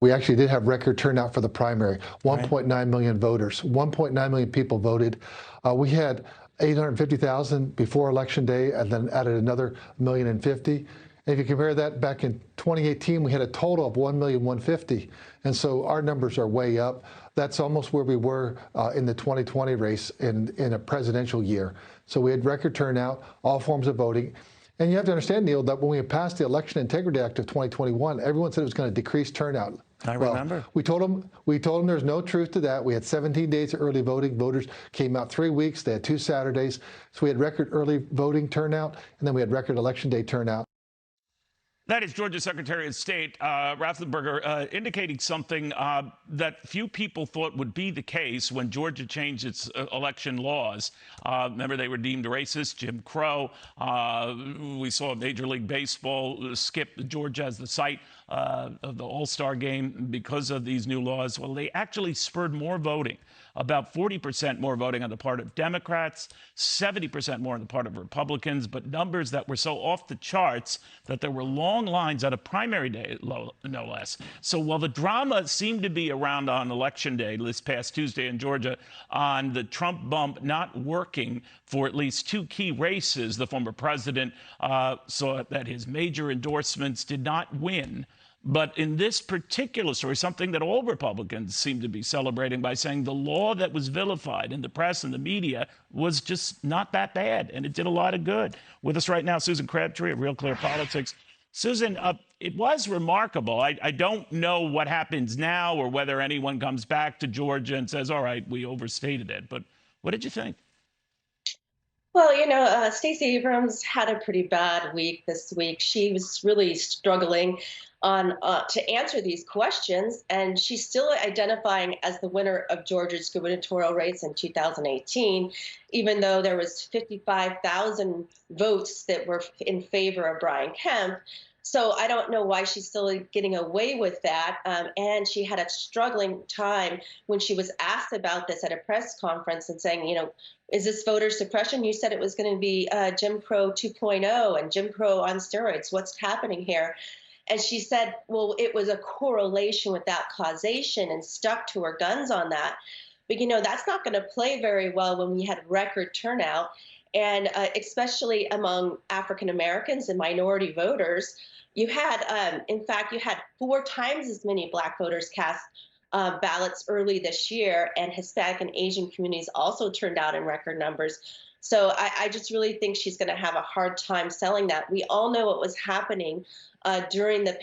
We actually did have record turnout for the primary, Right. 1.9 million voters, 1.9 million people voted. We had 850,000 before Election Day and then added another 1,050,000. And if you compare that back in 2018, we had a total of 1,150,000. And so our numbers are way up. That's almost where we were in the 2020 race in a presidential year. So we had record turnout, all forms of voting. And you have to understand, Neil, that when we passed the Election Integrity Act of 2021, everyone said it was going to decrease turnout. I remember. We told them there's no truth to that. We had 17 days of early voting. Voters came out 3 weeks. They had 2 Saturdays. So we had record early voting turnout, and then we had record Election Day turnout. That is Georgia Secretary of State Raffensperger indicating something that few people thought would be the case when Georgia changed its election laws. Remember, they were deemed racist, Jim Crow. We saw Major League Baseball skip Georgia as the site of the All-Star game because of these new laws. Well, they actually spurred more voting. About 40% more voting on the part of Democrats, 70% more on the part of Republicans, but numbers that were so off the charts that there were long lines at a primary day, no less. So while the drama seemed to be around on Election Day this past Tuesday in Georgia on the Trump bump not working for at least 2 key races, the former president saw that his major endorsements did not win. But in this particular story, something that all Republicans seem to be celebrating by saying the law that was vilified in the press and the media was just not that bad, and it did a lot of good. With us right now, Susan Crabtree of Real Clear Politics. Susan, it was remarkable. I don't know what happens now or whether anyone comes back to Georgia and says, all right, we overstated it. But what did you think? Well, Stacey Abrams had a pretty bad week this week. She was really struggling on to answer these questions, and she's still identifying as the winner of Georgia's gubernatorial race in 2018, even though there was 55,000 votes that were in favor of Brian Kemp. So I don't know why she's still getting away with that. And she had a struggling time when she was asked about this at a press conference and saying, is this voter suppression? You said it was going to be Jim Crow 2.0 and Jim Crow on steroids. What's happening here? And she said, well, it was a correlation without causation, and stuck to her guns on that. But, that's not going to play very well when we had record turnout, and especially among African Americans and minority voters. You had, in fact, you had 4 times as many Black voters cast ballots early this year, and Hispanic and Asian communities also turned out in record numbers. So I just really think she's going to have a hard time selling that. We all know what was happening during the